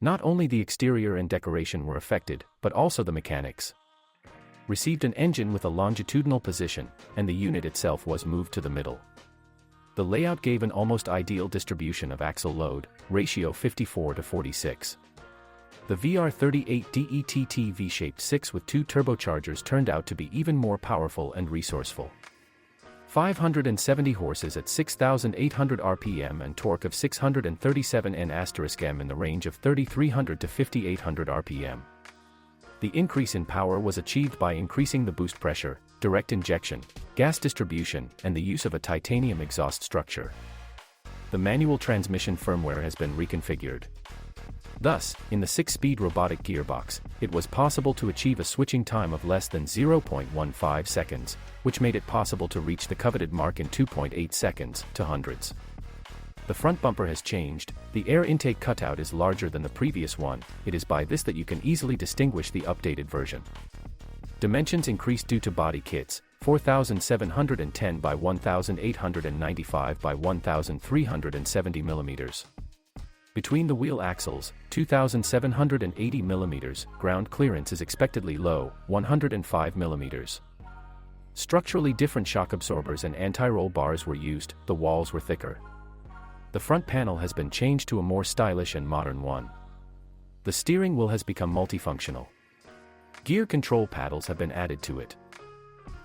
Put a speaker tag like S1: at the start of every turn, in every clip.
S1: Not only the exterior and decoration were affected, but also the mechanics. Received an engine with a longitudinal position, and the unit itself was moved to the middle. The layout gave an almost ideal distribution of axle load, ratio 54:46. The VR38 DETT V-shaped 6 with 2 turbochargers turned out to be even more powerful and resourceful. 570 horses at 6,800 RPM and torque of 637 N*M in the range of 3,300 to 5,800 RPM. The increase in power was achieved by increasing the boost pressure, direct injection, gas distribution, and the use of a titanium exhaust structure. The manual transmission firmware has been reconfigured. Thus, in the 6-speed robotic gearbox, it was possible to achieve a switching time of less than 0.15 seconds, which made it possible to reach the coveted mark in 2.8 seconds to hundreds. The front bumper has changed, the air intake cutout is larger than the previous one. It is by this that you can easily distinguish the updated version. Dimensions increased due to body kits, 4,710 by 1,895 by 1,370 mm. Between the wheel axles, 2,780 mm, ground clearance is expectedly low, 105 mm. Structurally different shock absorbers and anti-roll bars were used, the walls were thicker. The front panel has been changed to a more stylish and modern one. The steering wheel has become multifunctional. Gear control paddles have been added to it.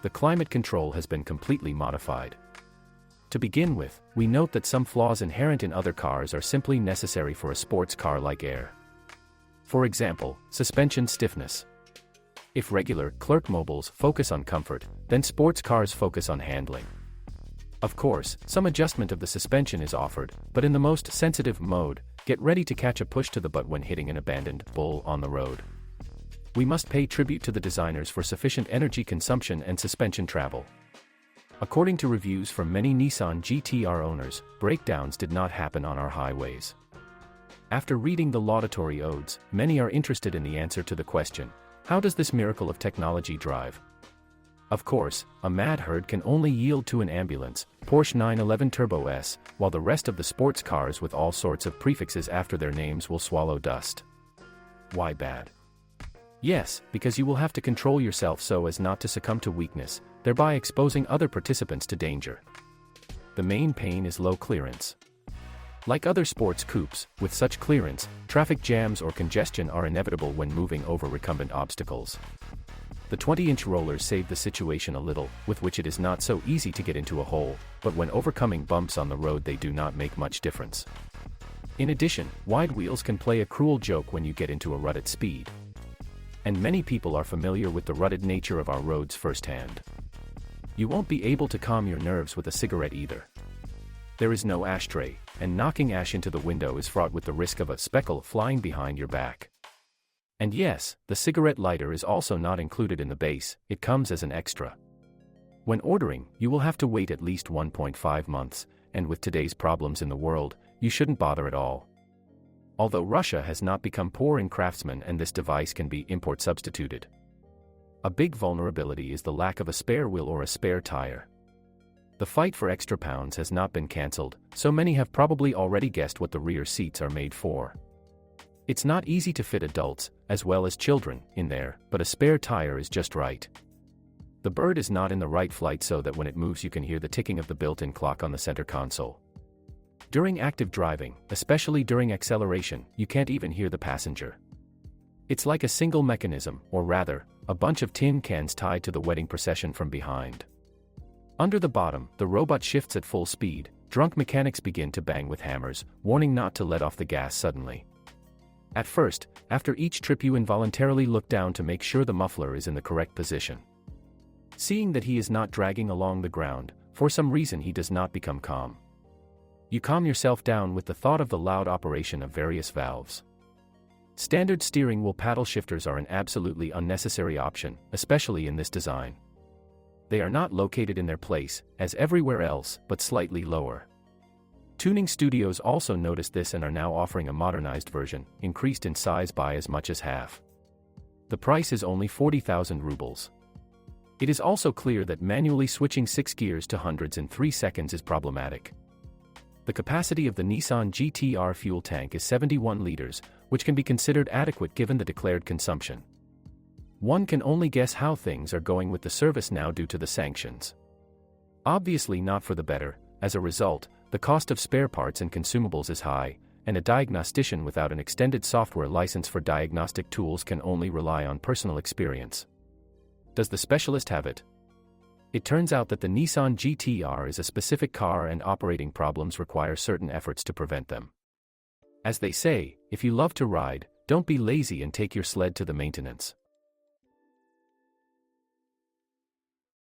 S1: The climate control has been completely modified. To begin with, we note that some flaws inherent in other cars are simply necessary for a sports car like Air. For example, suspension stiffness. If regular Clerkmobiles focus on comfort, then sports cars focus on handling. Of course, some adjustment of the suspension is offered, but in the most sensitive mode, get ready to catch a push to the butt when hitting an abandoned bull on the road. We must pay tribute to the designers for sufficient energy consumption and suspension travel. According to reviews from many Nissan GT-R owners, breakdowns did not happen on our highways. After reading the laudatory odes, many are interested in the answer to the question, how does this miracle of technology drive? Of course, a mad herd can only yield to an ambulance, Porsche 911 Turbo S, while the rest of the sports cars with all sorts of prefixes after their names will swallow dust. Why bad? Yes, because you will have to control yourself so as not to succumb to weakness, thereby exposing other participants to danger. The main pain is low clearance. Like other sports coupes, with such clearance, traffic jams or congestion are inevitable when moving over recumbent obstacles. The 20-inch rollers save the situation a little, with which it is not so easy to get into a hole, but when overcoming bumps on the road they do not make much difference. In addition, wide wheels can play a cruel joke when you get into a rut at speed. And many people are familiar with the rutted nature of our roads firsthand. You won't be able to calm your nerves with a cigarette either. There is no ashtray, and knocking ash into the window is fraught with the risk of a speckle flying behind your back. And yes, the cigarette lighter is also not included in the base, it comes as an extra. When ordering, you will have to wait at least 1.5 months, and with today's problems in the world, you shouldn't bother at all. Although Russia has not become poor in craftsmen and this device can be import substituted. A big vulnerability is the lack of a spare wheel or a spare tire. The fight for extra pounds has not been cancelled, so many have probably already guessed what the rear seats are made for. It's not easy to fit adults, as well as children, in there, but a spare tire is just right. The bird is not in the right flight so that when it moves you can hear the ticking of the built-in clock on the center console. During active driving, especially during acceleration, you can't even hear the passenger. It's like a single mechanism, or rather, a bunch of tin cans tied to the wedding procession from behind. Under the bottom, the robot shifts at full speed. Drunk mechanics begin to bang with hammers, warning not to let off the gas suddenly. At first, after each trip you involuntarily look down to make sure the muffler is in the correct position. Seeing that he is not dragging along the ground, for some reason he does not become calm. You calm yourself down with the thought of the loud operation of various valves. Standard steering wheel paddle shifters are an absolutely unnecessary option, especially in this design. They are not located in their place, as everywhere else, but slightly lower. Tuning studios also noticed this and are now offering a modernized version, increased in size by as much as half. The price is only 40,000 rubles. It is also clear that manually switching 6 gears to hundreds in 3 seconds is problematic. The capacity of the Nissan GT-R fuel tank is 71 liters, which can be considered adequate given the declared consumption. One can only guess how things are going with the service now due to the sanctions. Obviously not for the better. As a result, the cost of spare parts and consumables is high, and a diagnostician without an extended software license for diagnostic tools can only rely on personal experience. Does the specialist have it? It turns out that the Nissan GT-R is a specific car and operating problems require certain efforts to prevent them. As they say, if you love to ride, don't be lazy and take your sled to the maintenance.